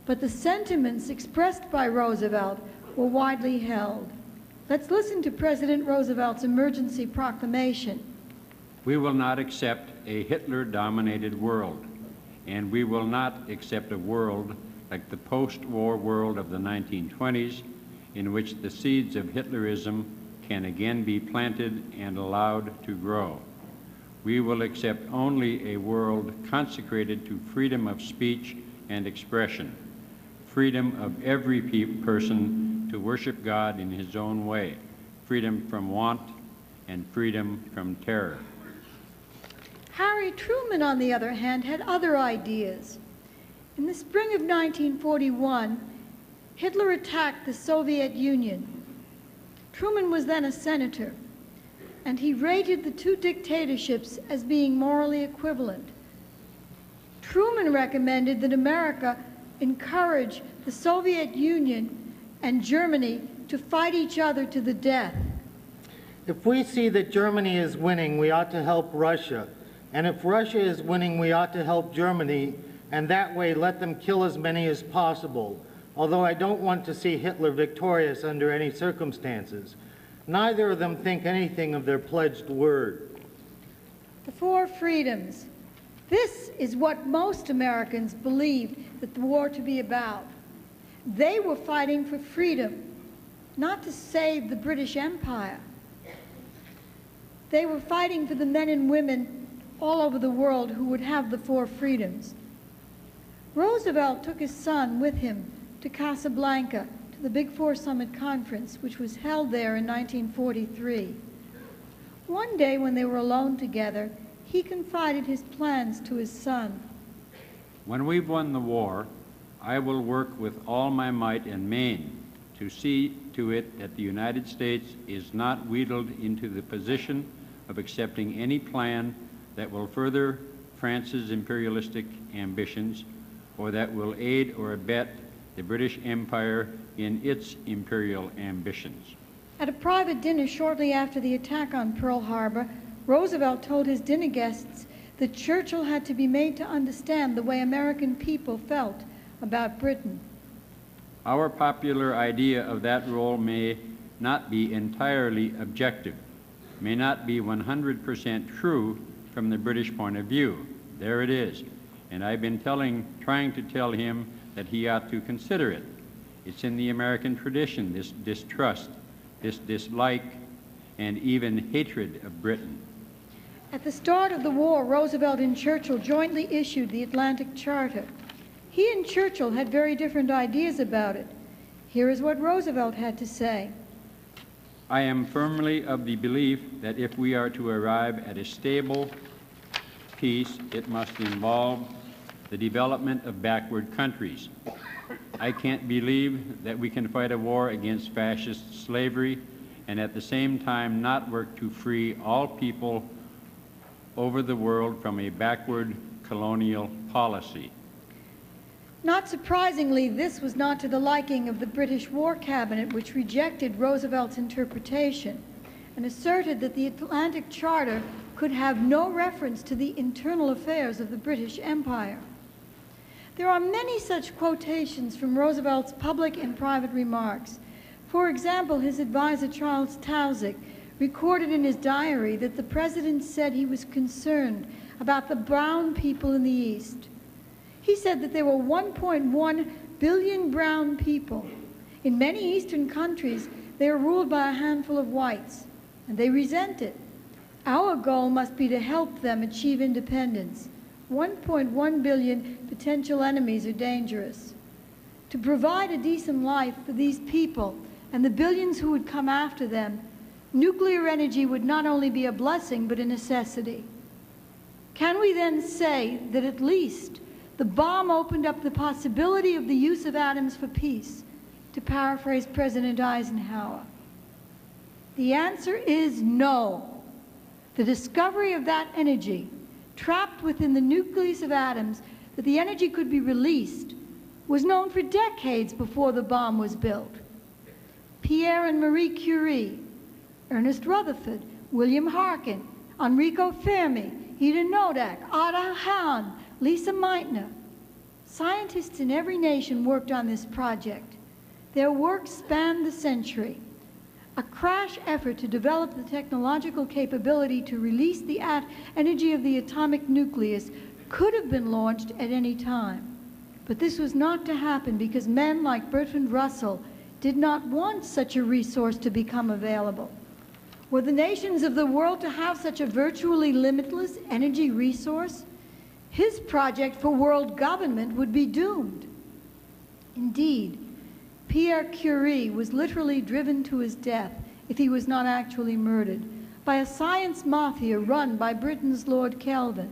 but the sentiments expressed by Roosevelt were widely held. Let's listen to President Roosevelt's emergency proclamation. We will not accept a Hitler-dominated world, and we will not accept a world like the post-war world of the 1920s, in which the seeds of Hitlerism can again be planted and allowed to grow. We will accept only a world consecrated to freedom of speech and expression, freedom of every person to worship God in his own way, freedom from want, and freedom from terror. Harry Truman, on the other hand, had other ideas. In the spring of 1941, Hitler attacked the Soviet Union. Truman was then a senator, and he rated the two dictatorships as being morally equivalent. Truman recommended that America encourage the Soviet Union and Germany to fight each other to the death. If we see that Germany is winning, we ought to help Russia. And if Russia is winning, we ought to help Germany, and that way let them kill as many as possible, although I don't want to see Hitler victorious under any circumstances. Neither of them think anything of their pledged word. The four freedoms. This is what most Americans believed that the war to be about. They were fighting for freedom, not to save the British Empire. They were fighting for the men and women all over the world who would have the four freedoms. Roosevelt took his son with him to Casablanca, to the Big Four Summit Conference, which was held there in 1943. One day when they were alone together, he confided his plans to his son. When we've won the war, I will work with all my might and main to see to it that the United States is not wheedled into the position of accepting any plan that will further France's imperialistic ambitions or that will aid or abet the British Empire in its imperial ambitions. At a private dinner shortly after the attack on Pearl Harbor, Roosevelt told his dinner guests that Churchill had to be made to understand the way American people felt about Britain. Our popular idea of that role may not be entirely objective, may not be 100% true from the British point of view. There it is. And I've been trying to tell him that he ought to consider it. It's in the American tradition, this distrust, this dislike, and even hatred of Britain. At the start of the war, Roosevelt and Churchill jointly issued the Atlantic Charter. He and Churchill had very different ideas about it. Here is what Roosevelt had to say. I am firmly of the belief that if we are to arrive at a stable peace, it must involve the development of backward countries. I can't believe that we can fight a war against fascist slavery and at the same time not work to free all people over the world from a backward colonial policy. Not surprisingly, this was not to the liking of the British War Cabinet, which rejected Roosevelt's interpretation and asserted that the Atlantic Charter could have no reference to the internal affairs of the British Empire. There are many such quotations from Roosevelt's public and private remarks. For example, his advisor Charles Taussig recorded in his diary that the president said he was concerned about the brown people in the East. He said that there were 1.1 billion brown people. In many Eastern countries, they are ruled by a handful of whites, and they resent it. Our goal must be to help them achieve independence. 1.1 billion potential enemies are dangerous. To provide a decent life for these people and the billions who would come after them, nuclear energy would not only be a blessing, but a necessity. Can we then say that at least the bomb opened up the possibility of the use of atoms for peace, to paraphrase President Eisenhower? The answer is no. The discovery of that energy, trapped within the nucleus of atoms, that the energy could be released, was known for decades before the bomb was built. Pierre and Marie Curie, Ernest Rutherford, William Harkin, Enrico Fermi, Ida Nodak, Ada Hahn, Lisa Meitner. Scientists in every nation worked on this project. Their work spanned the century. A crash effort to develop the technological capability to release the energy of the atomic nucleus could have been launched at any time. But this was not to happen because men like Bertrand Russell did not want such a resource to become available. Were the nations of the world to have such a virtually limitless energy resource, his project for world government would be doomed. Indeed, Pierre Curie was literally driven to his death, if he was not actually murdered, by a science mafia run by Britain's Lord Kelvin.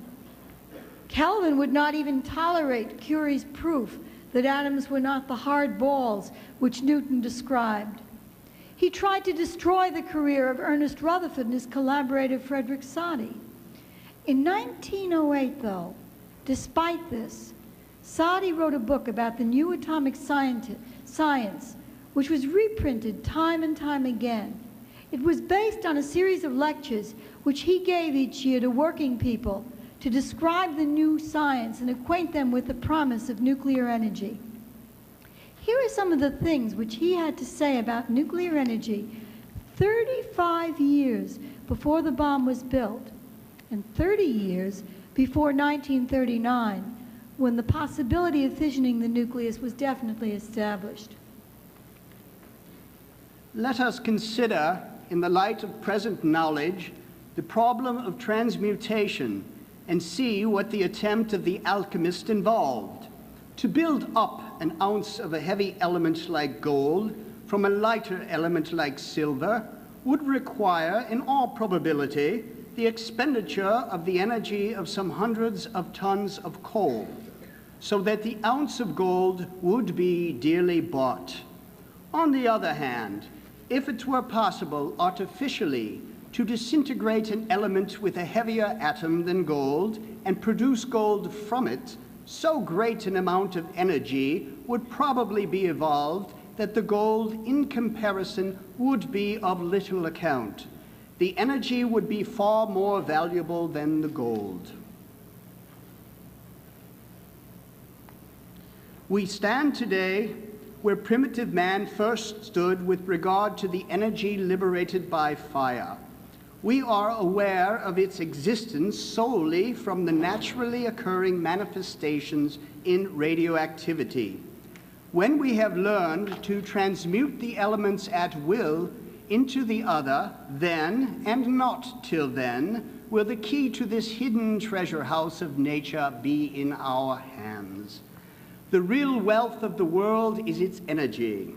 Kelvin would not even tolerate Curie's proof that atoms were not the hard balls which Newton described. He tried to destroy the career of Ernest Rutherford and his collaborator Frederick Soddy. In 1908, though, despite this, Soddy wrote a book about the new atomic science, which was reprinted time and time again. It was based on a series of lectures which he gave each year to working people to describe the new science and acquaint them with the promise of nuclear energy. Here are some of the things which he had to say about nuclear energy 35 years before the bomb was built, and 30 years before 1939, when the possibility of fissioning the nucleus was definitely established. Let us consider, in the light of present knowledge, the problem of transmutation and see what the attempt of the alchemist involved. To build up an ounce of a heavy element like gold from a lighter element like silver would require, in all probability, the expenditure of the energy of some hundreds of tons of coal, so that the ounce of gold would be dearly bought. On the other hand, if it were possible artificially to disintegrate an element with a heavier atom than gold and produce gold from it, so great an amount of energy would probably be evolved that the gold in comparison would be of little account. The energy would be far more valuable than the gold. We stand today where primitive man first stood with regard to the energy liberated by fire. We are aware of its existence solely from the naturally occurring manifestations in radioactivity. When we have learned to transmute the elements at will into the other, then, and not till then, will the key to this hidden treasure house of nature be in our hands. The real wealth of the world is its energy.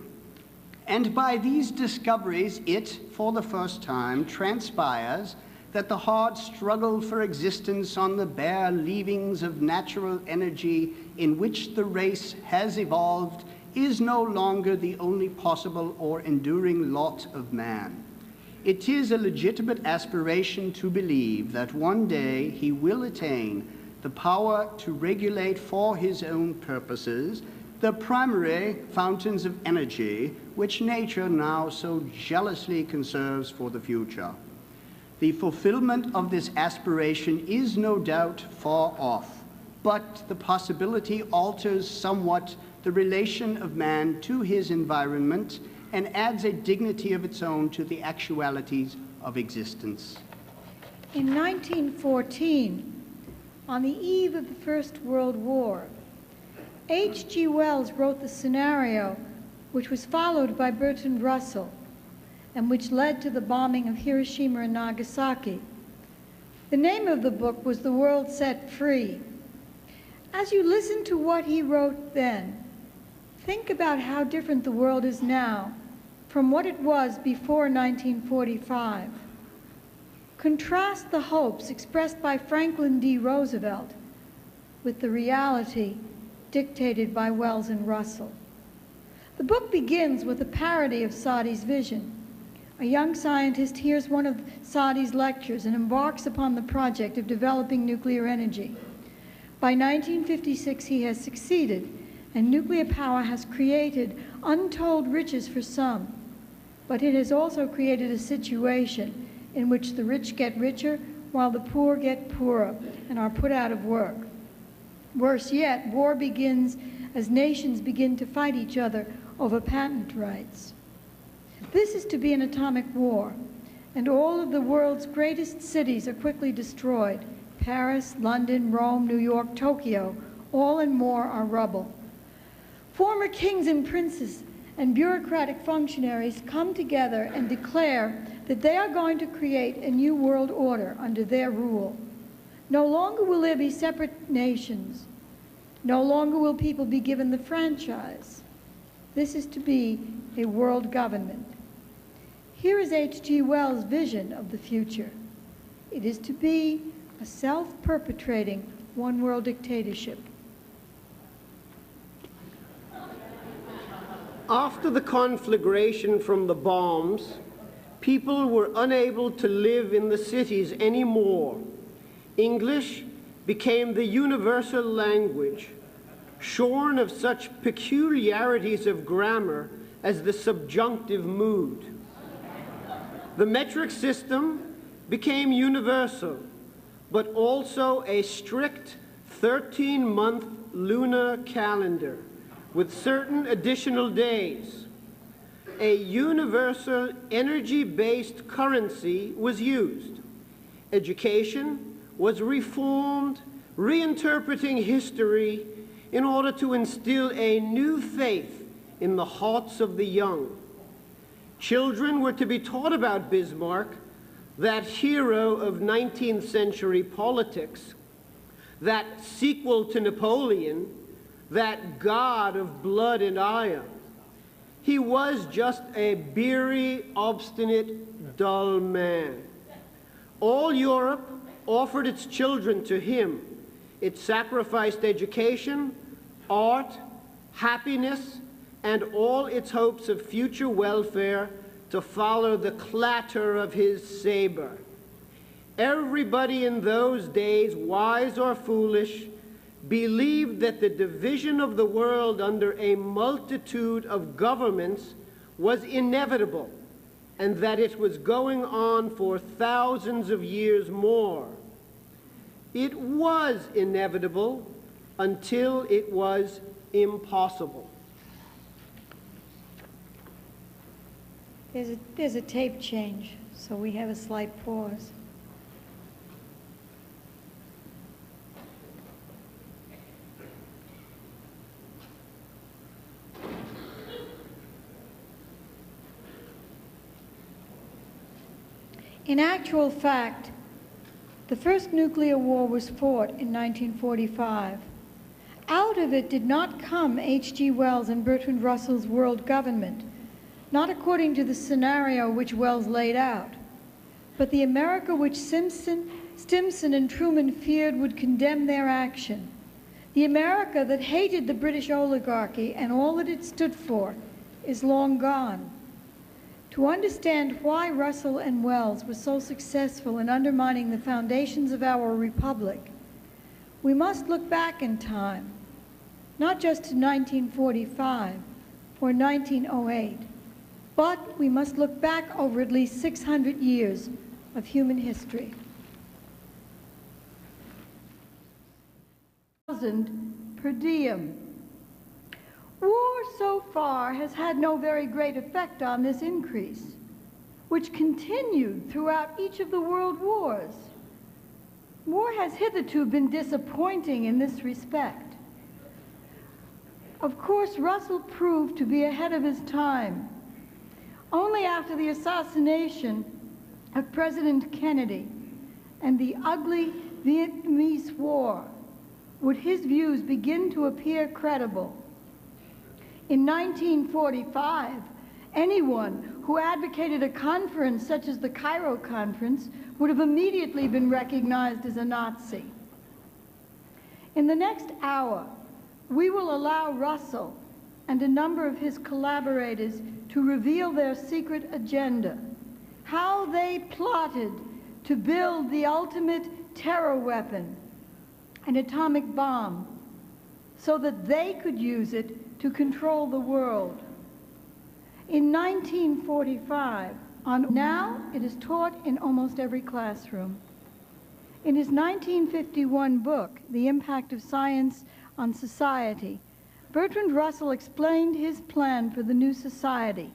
And by these discoveries, it, for the first time, transpires that the hard struggle for existence on the bare leavings of natural energy in which the race has evolved is no longer the only possible or enduring lot of man. It is a legitimate aspiration to believe that one day he will attain the power to regulate for his own purposes the primary fountains of energy which nature now so jealously conserves for the future. The fulfillment of this aspiration is no doubt far off, but the possibility alters somewhat the relation of man to his environment and adds a dignity of its own to the actualities of existence. In 1914, on the eve of the First World War, H.G. Wells wrote the scenario which was followed by Bertrand Russell and which led to the bombing of Hiroshima and Nagasaki. The name of the book was The World Set Free. As you listen to what he wrote then, think about how different the world is now from what it was before 1945. Contrast the hopes expressed by Franklin D. Roosevelt with the reality dictated by Wells and Russell. The book begins with a parody of Sadi's vision. A young scientist hears one of Sadi's lectures and embarks upon the project of developing nuclear energy. By 1956, he has succeeded, and nuclear power has created untold riches for some. But it has also created a situation in which the rich get richer while the poor get poorer and are put out of work. Worse yet, war begins as nations begin to fight each other over patent rights. This is to be an atomic war, and all of the world's greatest cities are quickly destroyed. Paris, London, Rome, New York, Tokyo, all and more are rubble. Former kings and princes and bureaucratic functionaries come together and declare that they are going to create a new world order under their rule. No longer will there be separate nations. No longer will people be given the franchise. This is to be a world government. Here is H.G. Wells' vision of the future. It is to be a self-perpetrating one-world dictatorship. After the conflagration from the bombs, people were unable to live in the cities anymore. English became the universal language, shorn of such peculiarities of grammar as the subjunctive mood. The metric system became universal, but also a strict 13-month lunar calendar with certain additional days. a universal energy-based currency was used. Education was reformed, reinterpreting history in order to instill a new faith in the hearts of the young. Children were to be taught about Bismarck, that hero of 19th century politics, that sequel to Napoleon, that god of blood and iron. He was just a beery, obstinate, dull man. All Europe offered its children to him. It sacrificed education, art, happiness, and all its hopes of future welfare to follow the clatter of his saber. Everybody in those days, wise or foolish, believed that the division of the world under a multitude of governments was inevitable, and that it was going on for thousands of years more. It was inevitable until it was impossible. There's a tape change, so we have a slight pause. In actual fact, the first nuclear war was fought in 1945. Out of it did not come H.G. Wells and Bertrand Russell's world government, not according to the scenario which Wells laid out, but the America which Stimson and Truman feared would condemn their action, the America that hated the British oligarchy and all that it stood for is long gone. To understand why Russell and Wells were so successful in undermining the foundations of our republic, we must look back in time, not just to 1945 or 1908, but we must look back over at least 600 years of human history. Per diem. War so far has had no very great effect on this increase, which continued throughout each of the world wars. War has hitherto been disappointing in this respect. Of course, Russell proved to be ahead of his time. Only after the assassination of President Kennedy and the ugly Vietnamese War would his views begin to appear credible. In 1945, anyone who advocated a conference such as the Cairo Conference would have immediately been recognized as a Nazi. In the next hour, we will allow Russell and a number of his collaborators to reveal their secret agenda, how they plotted to build the ultimate terror weapon, an atomic bomb, so that they could use it to control the world. In 1945, now it is taught in almost every classroom. In his 1951 book, The Impact of Science on Society, Bertrand Russell explained his plan for the new society.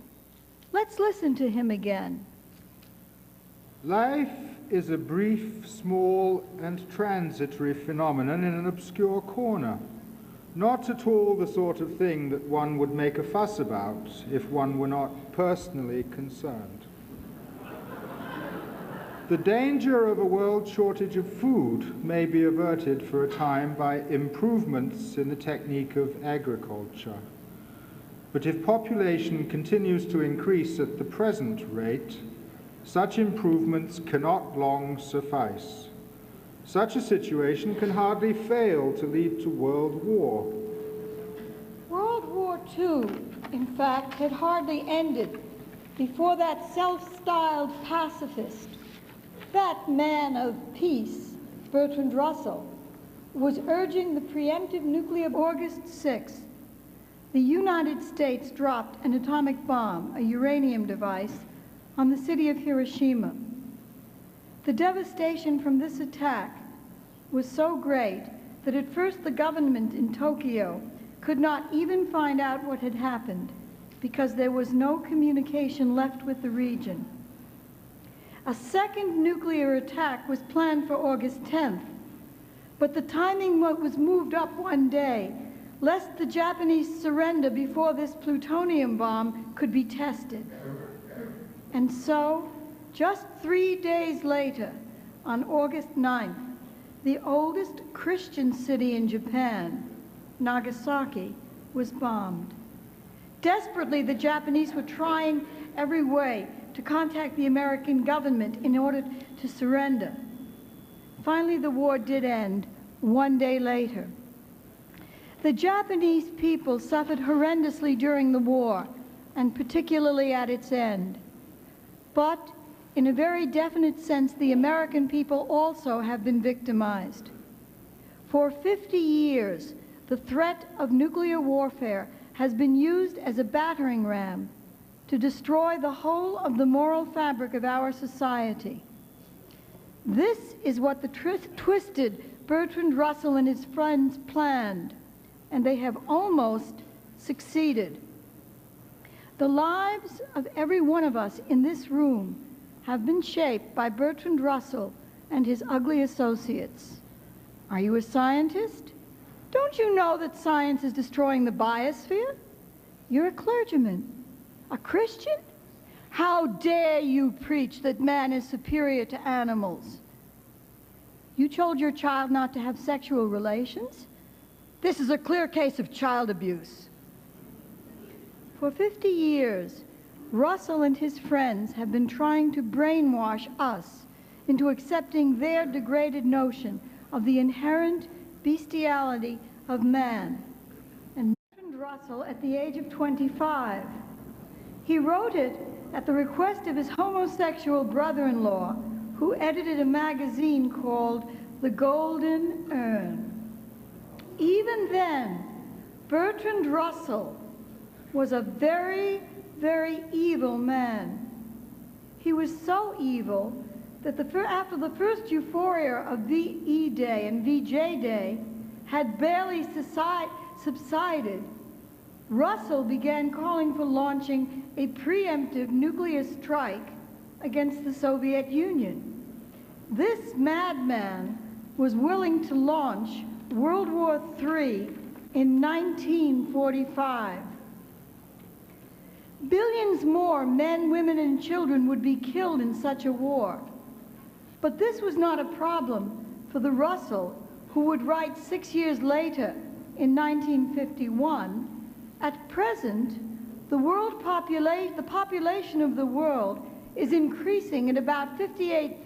Let's listen to him again. Life is a brief, small, and transitory phenomenon in an obscure corner. Not at all the sort of thing that one would make a fuss about if one were not personally concerned. The danger of a world shortage of food may be averted for a time by improvements in the technique of agriculture. But if population continues to increase at the present rate, such improvements cannot long suffice. Such a situation can hardly fail to lead to world war. World War II, in fact, had hardly ended before that self-styled pacifist, that man of peace, Bertrand Russell, was urging the preemptive nuclear. August 6th, the United States dropped an atomic bomb, a uranium device, on the city of Hiroshima. The devastation from this attack was so great that at first the government in Tokyo could not even find out what had happened. because there was no communication left with the region. A second nuclear attack was planned for August 10th, but the timing was moved up one day, lest the Japanese surrender before this plutonium bomb could be tested. And so, just 3 days later, on August 9th, the oldest Christian city in Japan, Nagasaki, was bombed. Desperately, the Japanese were trying every way to contact the American government in order to surrender. Finally, the war did end 1 day later. The Japanese people suffered horrendously during the war, and particularly at its end. But in a very definite sense, the American people also have been victimized. For 50 years, the threat of nuclear warfare has been used as a battering ram to destroy the whole of the moral fabric of our society. This is what the twisted Bertrand Russell and his friends planned, and they have almost succeeded. The lives of every one of us in this room have been shaped by Bertrand Russell and his ugly associates. Are you a scientist? Don't you know that science is destroying the biosphere? You're a clergyman. A Christian? How dare you preach that man is superior to animals? You told your child not to have sexual relations? This is a clear case of child abuse. For 50 years, Russell and his friends have been trying to brainwash us into accepting their degraded notion of the inherent bestiality of man. And Bertrand Russell, at the age of 25, he wrote it at the request of his homosexual brother-in-law, who edited a magazine called The Golden Urn. Even then, Bertrand Russell was a very, very evil man. He was so evil that after the first euphoria of VE Day and VJ Day had barely subsided, Russell began calling for launching a preemptive nuclear strike against the Soviet Union. This madman was willing to launch World War III in 1945. Billions more men, women, and children would be killed in such a war. But this was not a problem for the Russell, who would write 6 years later, in 1951, at present, the population of the world is increasing at about 58,000